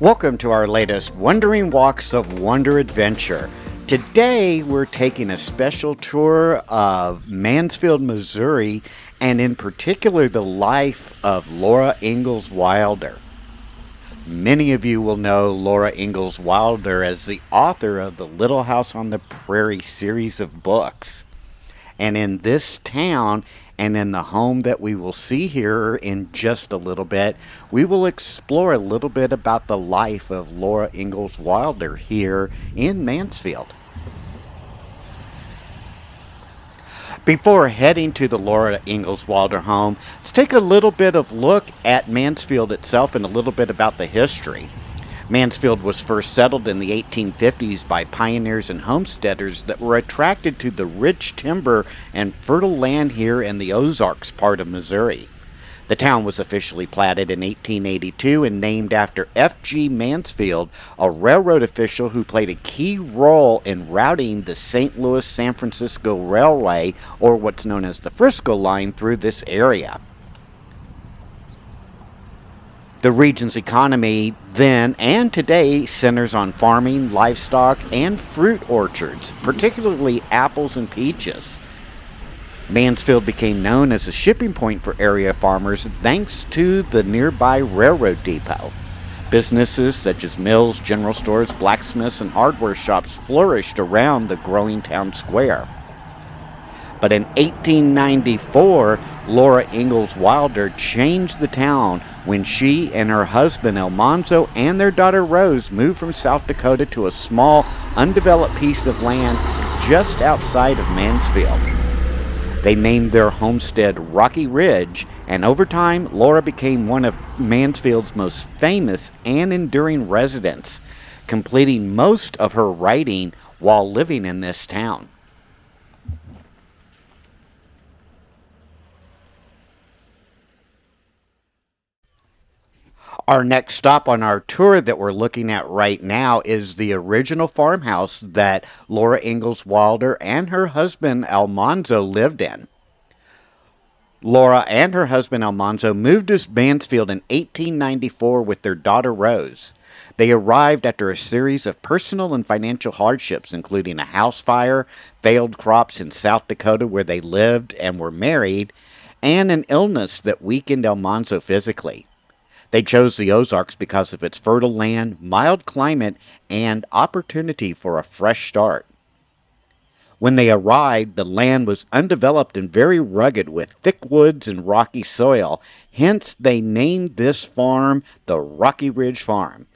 Welcome to our latest Wandering Walks of Wonder adventure. Today we're taking a special tour of Mansfield, Missouri, and in particular the life of Laura Ingalls Wilder. Many of you will know Laura Ingalls Wilder as the author of the Little House on the Prairie series of books. And in this town, and in the home that we will see here in just a little bit, we will explore a little bit about the life of Laura Ingalls Wilder here in Mansfield. Before heading to the Laura Ingalls Wilder home, let's take a little bit of look at Mansfield itself and a little bit about the history. Mansfield was first settled in the 1850s by pioneers and homesteaders that were attracted to the rich timber and fertile land here in the Ozarks part of Missouri. The town was officially platted in 1882 and named after F.G. Mansfield, a railroad official who played a key role in routing the St. Louis-San Francisco Railway, or what's known as the Frisco Line, through this area. The region's economy then and today centers on farming, livestock, and fruit orchards, particularly apples and peaches. Mansfield became known as a shipping point for area farmers thanks to the nearby railroad depot. Businesses such as mills, general stores, blacksmiths, and hardware shops flourished around the growing town square. But in 1894, Laura Ingalls Wilder changed the town when she and her husband Almanzo and their daughter Rose moved from South Dakota to a small, undeveloped piece of land just outside of Mansfield. They named their homestead Rocky Ridge, and over time, Laura became one of Mansfield's most famous and enduring residents, completing most of her writing while living in this town. Our next stop on our tour that we're looking at right now is the original farmhouse that Laura Ingalls Wilder and her husband Almanzo lived in. Laura and her husband Almanzo moved to Mansfield in 1894 with their daughter Rose. They arrived after a series of personal and financial hardships, including a house fire, failed crops in South Dakota where they lived and were married, and an illness that weakened Almanzo physically. They chose the Ozarks because of its fertile land, mild climate, and opportunity for a fresh start. When they arrived, the land was undeveloped and very rugged with thick woods and rocky soil. Hence, they named this farm the Rocky Ridge Farm.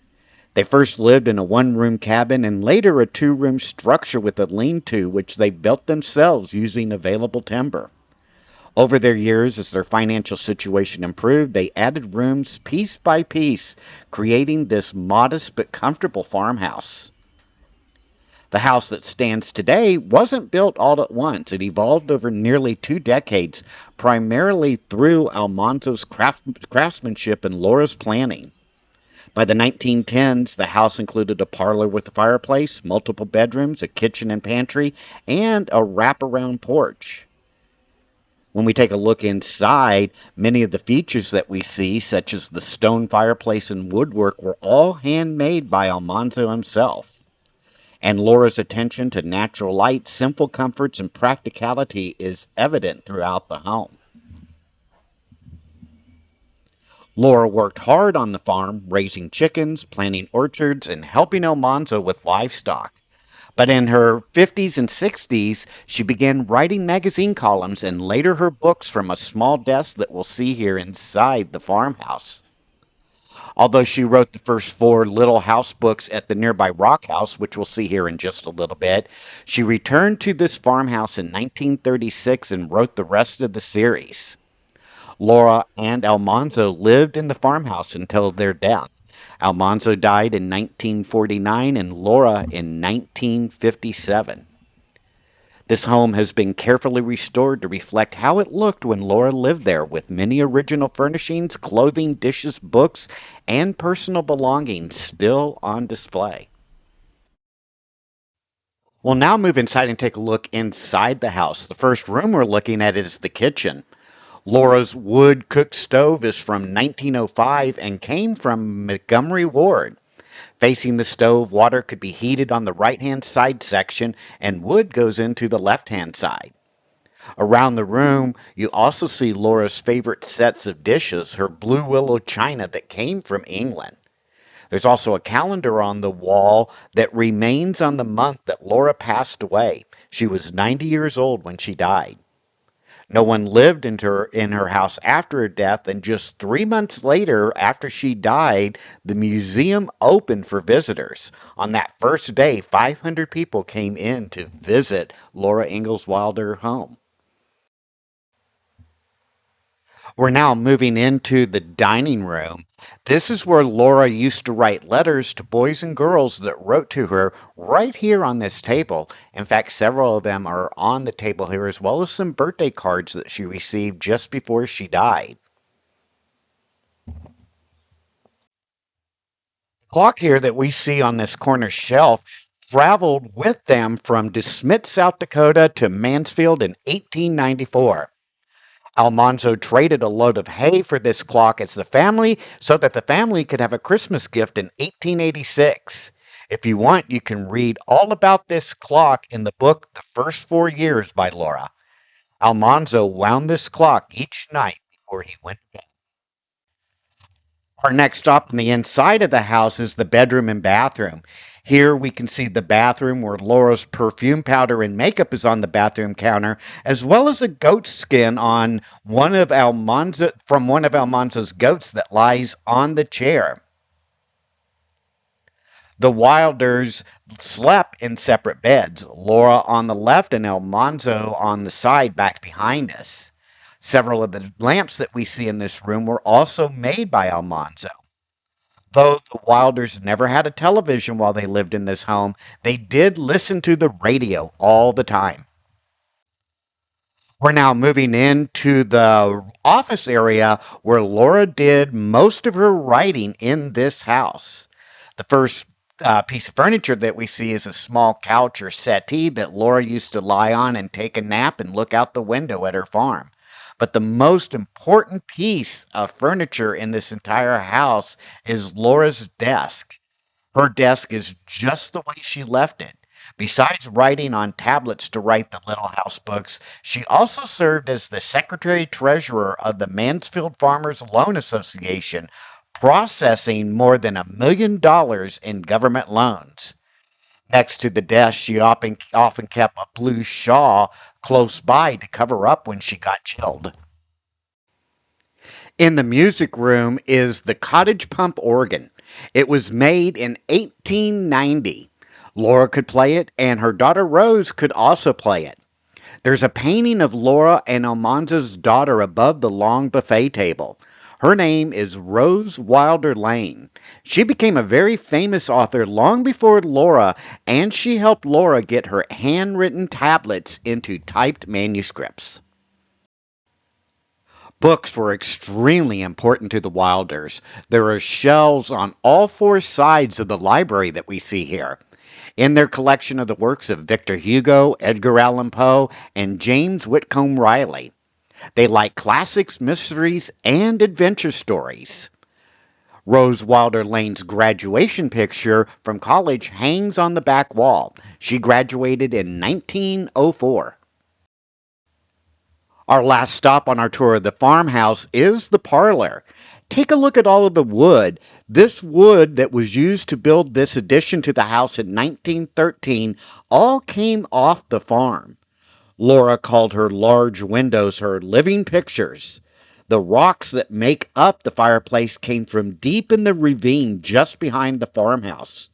They first lived in a one-room cabin and later a two-room structure with a lean-to, which they built themselves using available timber. Over their years, as their financial situation improved, they added rooms piece by piece, creating this modest but comfortable farmhouse. The house that stands today wasn't built all at once. It evolved over nearly 2 decades, primarily through Almanzo's craftsmanship and Laura's planning. By the 1910s, the house included a parlor with a fireplace, multiple bedrooms, a kitchen and pantry, and a wraparound porch. When we take a look inside, many of the features that we see, such as the stone fireplace and woodwork, were all handmade by Almanzo himself. And Laura's attention to natural light, simple comforts, and practicality is evident throughout the home. Laura worked hard on the farm, raising chickens, planting orchards, and helping Almanzo with livestock. But in her 50s and 60s, she began writing magazine columns and later her books from a small desk that we'll see here inside the farmhouse. Although she wrote the first 4 Little House books at the nearby Rock House, which we'll see here in just a little bit, she returned to this farmhouse in 1936 and wrote the rest of the series. Laura and Almanzo lived in the farmhouse until their death. Almanzo died in 1949 and Laura in 1957. This home has been carefully restored to reflect how it looked when Laura lived there, with many original furnishings, clothing, dishes, books, and personal belongings still on display. We'll now move inside and take a look inside the house. The first room we're looking at is the kitchen. Laura's wood cook stove is from 1905 and came from Montgomery Ward. Facing the stove, water could be heated on the right-hand side section and wood goes into the left-hand side. Around the room, you also see Laura's favorite sets of dishes, her blue willow china that came from England. There's also a calendar on the wall that remains on the month that Laura passed away. She was 90 years old when she died. No one lived in her house after her death, and just 3 months later, after she died, the museum opened for visitors. On that first day, 500 people came in to visit Laura Ingalls Wilder home. We're now moving into the dining room. This is where Laura used to write letters to boys and girls that wrote to her right here on this table. In fact, several of them are on the table here, as well as some birthday cards that she received just before she died. The clock here that we see on this corner shelf traveled with them from DeSmet, South Dakota to Mansfield in 1894. Almanzo traded a load of hay for this clock as the family so that the family could have a Christmas gift in 1886. If you want, you can read all about this clock in the book The First 4 Years by Laura. Almanzo wound this clock each night before he went to bed. Our next stop on the inside of the house is the bedroom and bathroom. Here we can see the bathroom where Laura's perfume powder and makeup is on the bathroom counter, as well as a goat skin on one of Almanzo's goats that lies on the chair. The Wilders slept in separate beds, Laura on the left and Almanzo on the side back behind us. Several of the lamps that we see in this room were also made by Almanzo. Though the Wilders never had a television while they lived in this home, they did listen to the radio all the time. We're now moving into the office area where Laura did most of her writing in this house. The first piece of furniture that we see is a small couch or settee that Laura used to lie on and take a nap and look out the window at her farm. But the most important piece of furniture in this entire house is Laura's desk. Her desk is just the way she left it. Besides writing on tablets to write the Little House books, she also served as the secretary treasurer of the Mansfield Farmers Loan Association, processing more than $1 million in government loans. Next to the desk, she often kept a blue shawl close by to cover up when she got chilled. In the music room is the cottage pump organ. It was made in 1890. Laura could play it, and her daughter Rose could also play it. There's a painting of Laura and Almanzo's daughter above the long buffet table. Her name is Rose Wilder Lane. She became a very famous author long before Laura, and she helped Laura get her handwritten tablets into typed manuscripts. Books were extremely important to the Wilders. There are shelves on all four sides of the library that we see here. In their collection of the works of Victor Hugo, Edgar Allan Poe, and James Whitcomb Riley. They like classics, mysteries, and adventure stories. Rose Wilder Lane's graduation picture from college hangs on the back wall. She graduated in 1904. Our last stop on our tour of the farmhouse is the parlor. Take a look at all of the wood. This wood that was used to build this addition to the house in 1913 all came off the farm. Laura called her large windows her living pictures. The rocks that make up the fireplace came from deep in the ravine just behind the farmhouse.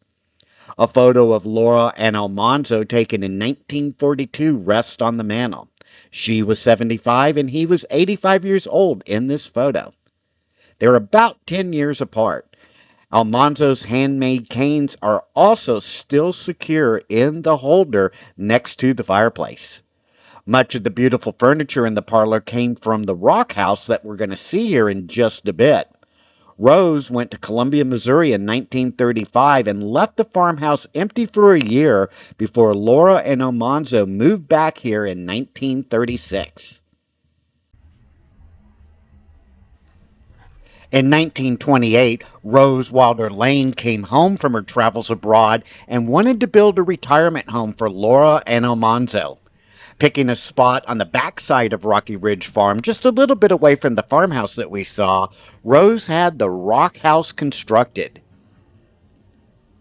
A photo of Laura and Almanzo taken in 1942 rests on the mantel. She was 75 and he was 85 years old in this photo. They're about 10 years apart. Almanzo's handmade canes are also still secure in the holder next to the fireplace. Much of the beautiful furniture in the parlor came from the rock house that we're going to see here in just a bit. Rose went to Columbia, Missouri in 1935 and left the farmhouse empty for a year before Laura and Almanzo moved back here in 1936. In 1928, Rose Wilder Lane came home from her travels abroad and wanted to build a retirement home for Laura and Almanzo. Picking a spot on the backside of Rocky Ridge Farm, just a little bit away from the farmhouse that we saw, Rose had the rock house constructed.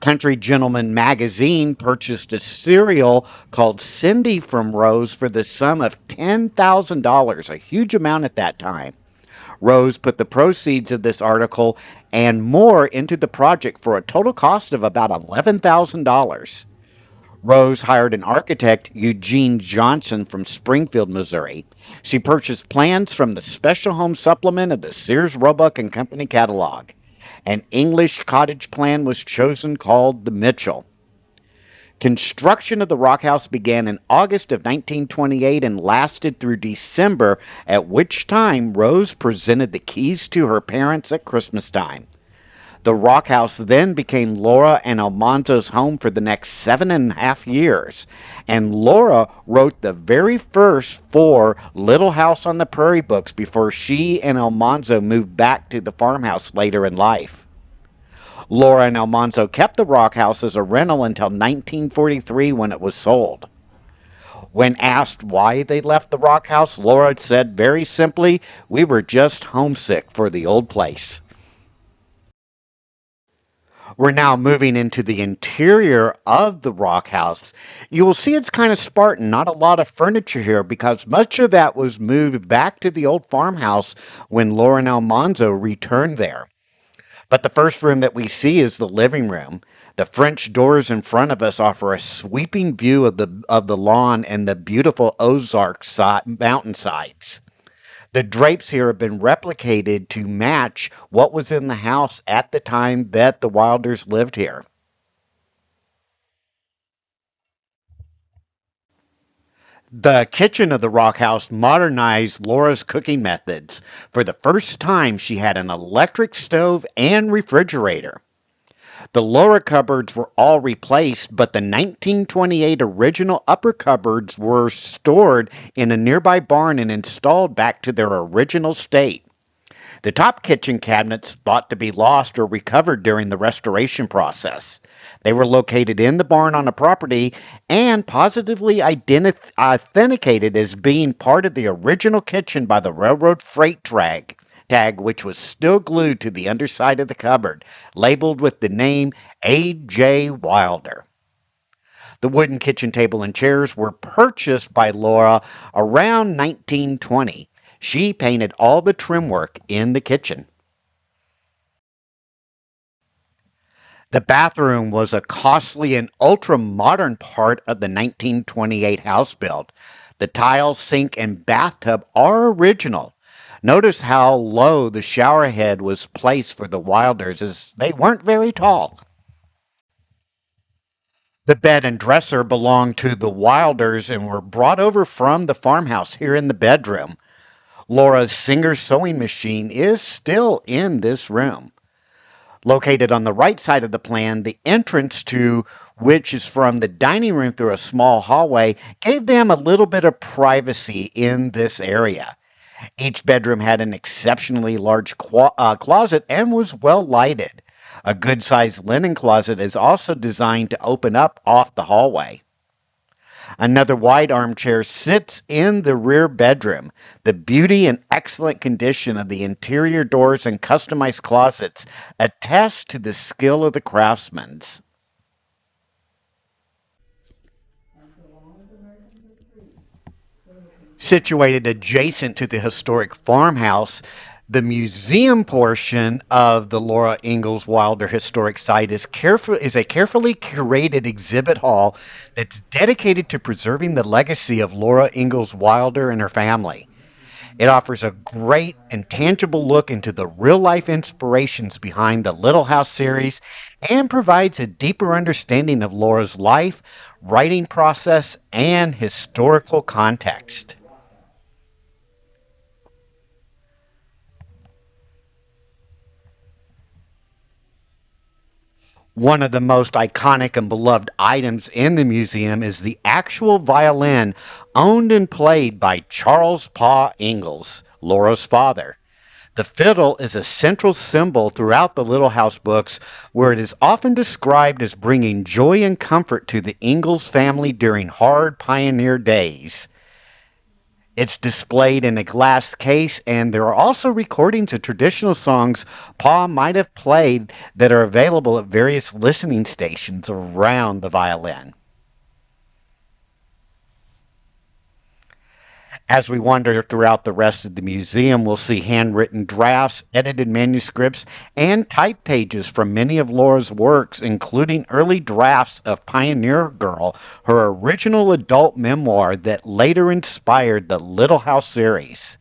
Country Gentleman magazine purchased a cereal called Cindy from Rose for the sum of $10,000, a huge amount at that time. Rose put the proceeds of this article and more into the project for a total cost of about $11,000. Rose hired an architect, Eugene Johnson, from Springfield, Missouri. She purchased plans from the Special Home Supplement of the Sears Roebuck and Company catalog. An English cottage plan was chosen called the Mitchell. Construction of the rock house began in August of 1928 and lasted through December, at which time Rose presented the keys to her parents at Christmas time. The rock house then became Laura and Almanzo's home for the next 7.5 years, and Laura wrote the very first 4 Little House on the Prairie books before she and Almanzo moved back to the farmhouse later in life. Laura and Almanzo kept the rock house as a rental until 1943 when it was sold. When asked why they left the rock house, Laura said very simply, "We were just homesick for the old place." We're now moving into the interior of the rock house. You will see it's kind of Spartan, not a lot of furniture here because much of that was moved back to the old farmhouse when Laura and Almanzo returned there. But the first room that we see is the living room. The French doors in front of us offer a sweeping view of the lawn and the beautiful Ozark mountainsides. The drapes here have been replicated to match what was in the house at the time that the Wilders lived here. The kitchen of the rock house modernized Laura's cooking methods. For the first time, she had an electric stove and refrigerator. The lower cupboards were all replaced, but the 1928 original upper cupboards were stored in a nearby barn and installed back to their original state. The top kitchen cabinets, thought to be lost, or recovered during the restoration process. They were located in the barn on the property and positively authenticated as being part of the original kitchen by the railroad freight tag, which was still glued to the underside of the cupboard, labeled with the name A.J. Wilder. The wooden kitchen table and chairs were purchased by Laura around 1920. She painted all the trim work in the kitchen. The bathroom was a costly and ultra-modern part of the 1928 house build. The tile, sink, and bathtub are original. Notice how low the shower head was placed for the Wilders, as they weren't very tall. The bed and dresser belonged to the Wilders and were brought over from the farmhouse here in the bedroom. Laura's Singer sewing machine is still in this room. Located on the right side of the plan, the entrance to which is from the dining room through a small hallway gave them a little bit of privacy in this area. Each bedroom had an exceptionally large closet and was well lighted. A good sized linen closet is also designed to open up off the hallway. Another wide armchair sits in the rear bedroom. The beauty and excellent condition of the interior doors and customized closets attest to the skill of the craftsmen. Situated adjacent to the historic farmhouse, the museum portion of the Laura Ingalls Wilder Historic Site is a carefully curated exhibit hall that's dedicated to preserving the legacy of Laura Ingalls Wilder and her family. It offers a great and tangible look into the real-life inspirations behind the Little House series and provides a deeper understanding of Laura's life, writing process, and historical context. One of the most iconic and beloved items in the museum is the actual violin owned and played by Charles Pa Ingalls, Laura's father. The fiddle is a central symbol throughout the Little House books, where it is often described as bringing joy and comfort to the Ingalls family during hard pioneer days. It's displayed in a glass case, and there are also recordings of traditional songs Pa might have played that are available at various listening stations around the violin. As we wander throughout the rest of the museum, we'll see handwritten drafts, edited manuscripts, and type pages from many of Laura's works, including early drafts of Pioneer Girl, her original adult memoir that later inspired the Little House series.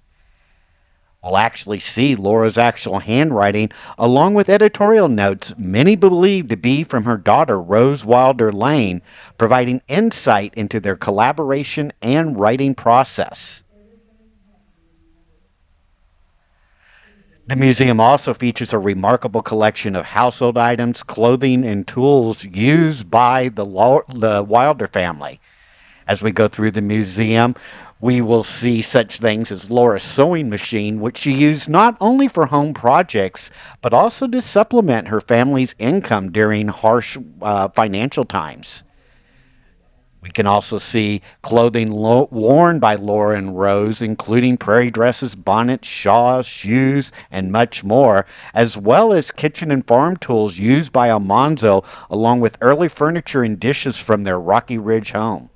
We'll actually see Laura's actual handwriting, along with editorial notes many believe to be from her daughter Rose Wilder Lane, providing insight into their collaboration and writing process. The museum also features a remarkable collection of household items, clothing, and tools used by the Wilder family. As we go through the museum, we will see such things as Laura's sewing machine, which she used not only for home projects, but also to supplement her family's income during harsh financial times. We can also see clothing worn by Laura and Rose, including prairie dresses, bonnets, shawls, shoes, and much more, as well as kitchen and farm tools used by Almanzo, along with early furniture and dishes from their Rocky Ridge home.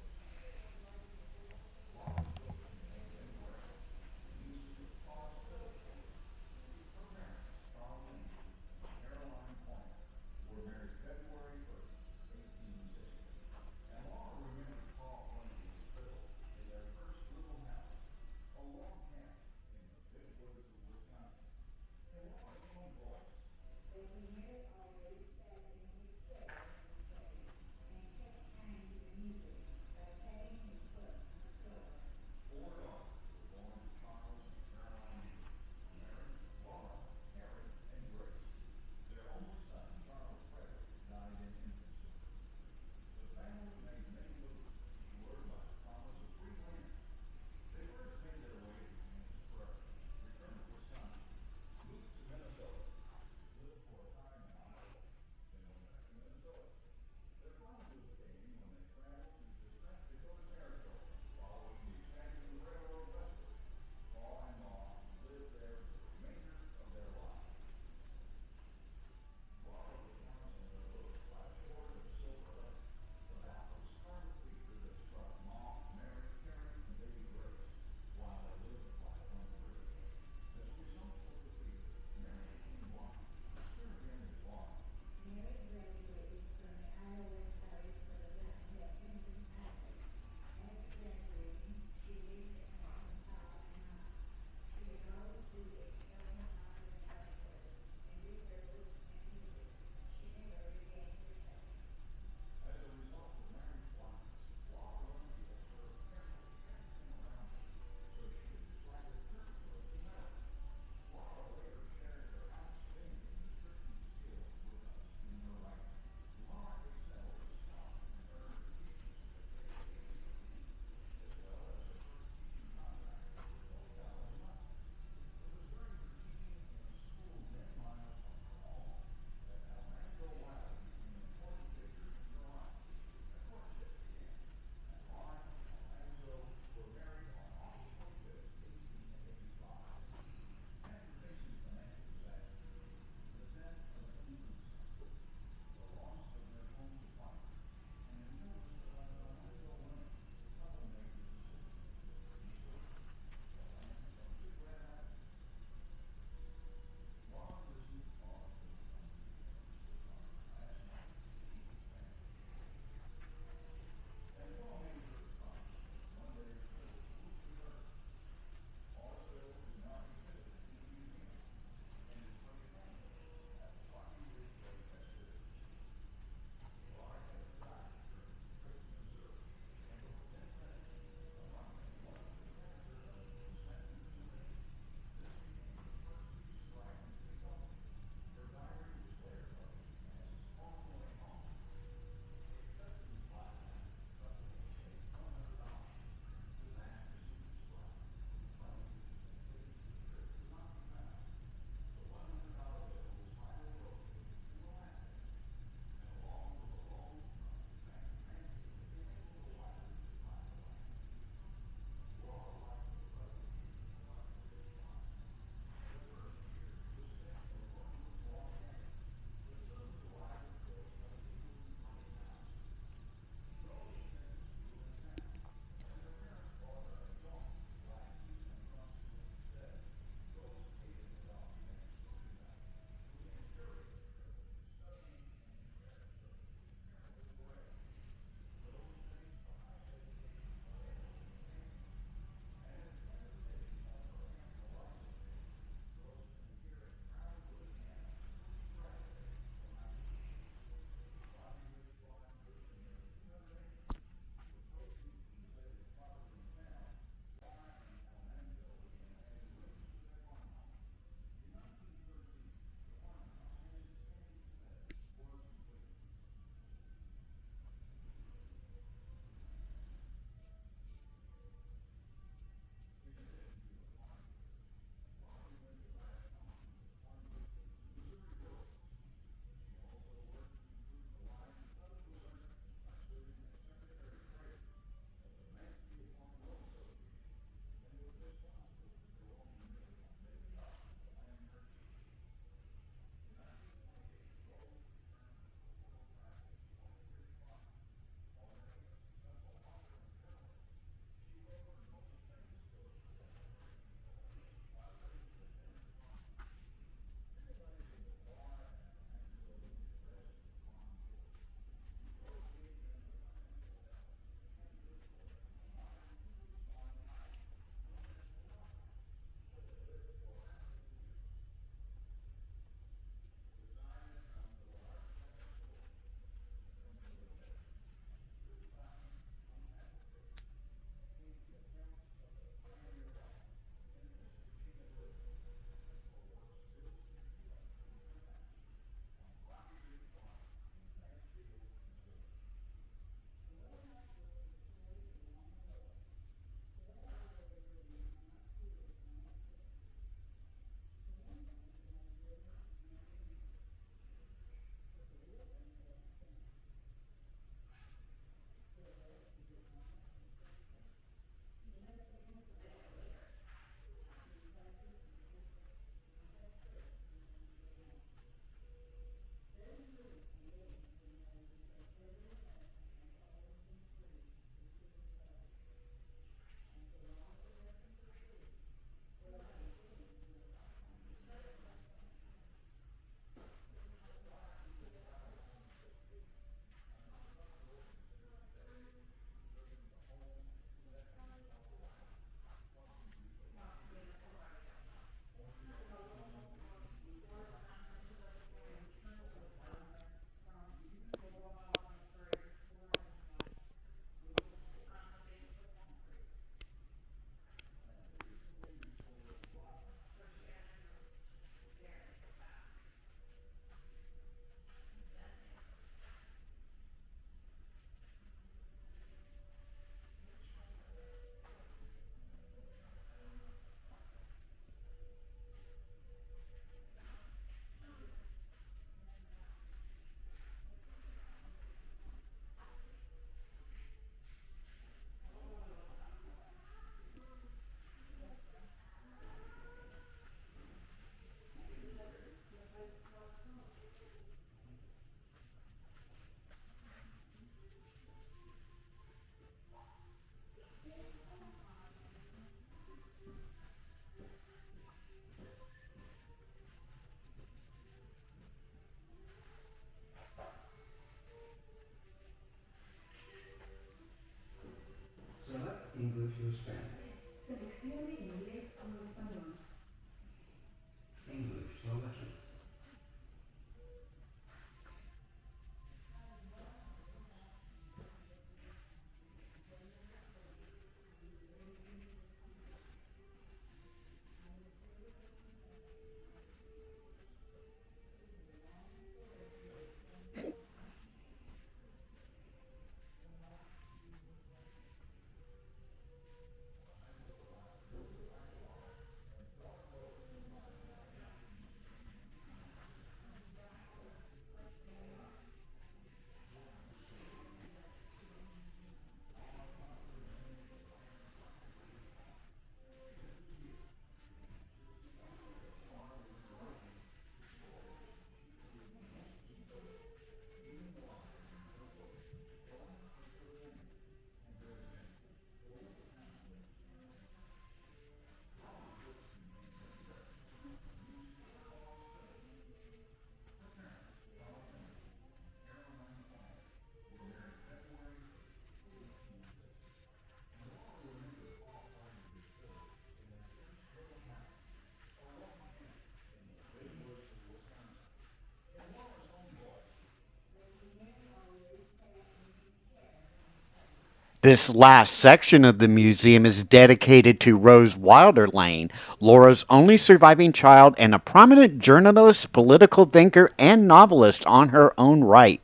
This last section of the museum is dedicated to Rose Wilder Lane, Laura's only surviving child and a prominent journalist, political thinker, and novelist on her own right.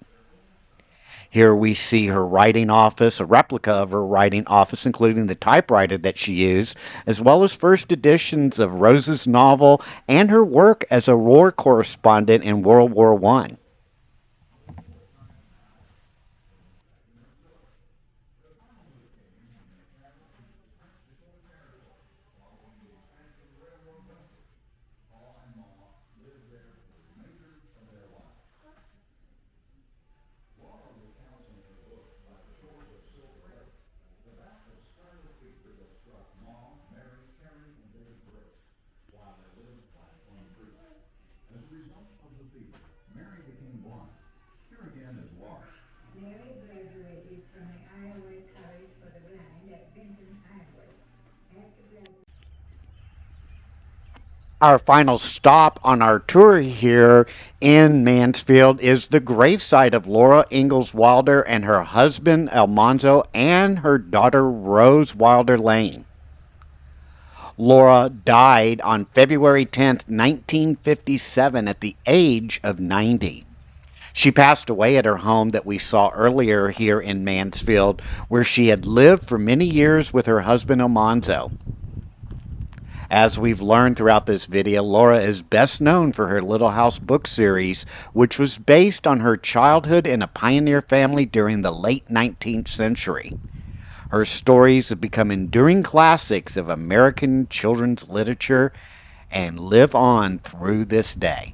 Here we see her writing office, a replica of her writing office, including the typewriter that she used, as well as first editions of Rose's novel and her work as a war correspondent in World War I. Our final stop on our tour here in Mansfield is the gravesite of Laura Ingalls Wilder and her husband Almanzo and her daughter Rose Wilder Lane. Laura died on February 10th, 1957 at the age of 90. She passed away at her home that we saw earlier here in Mansfield, where she had lived for many years with her husband Almanzo. As we've learned throughout this video, Laura is best known for her Little House book series, which was based on her childhood in a pioneer family during the late 19th century. Her stories have become enduring classics of American children's literature and live on through this day.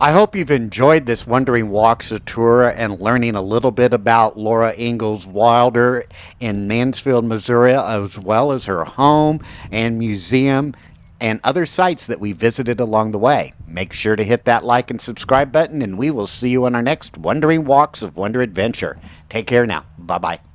I hope you've enjoyed this Wandering Walks tour and learning a little bit about Laura Ingalls Wilder in Mansfield, Missouri, as well as her home and museum and other sites that we visited along the way. Make sure to hit that like and subscribe button, and we will see you on our next Wandering Walks of Wonder Adventure. Take care now. Bye-bye.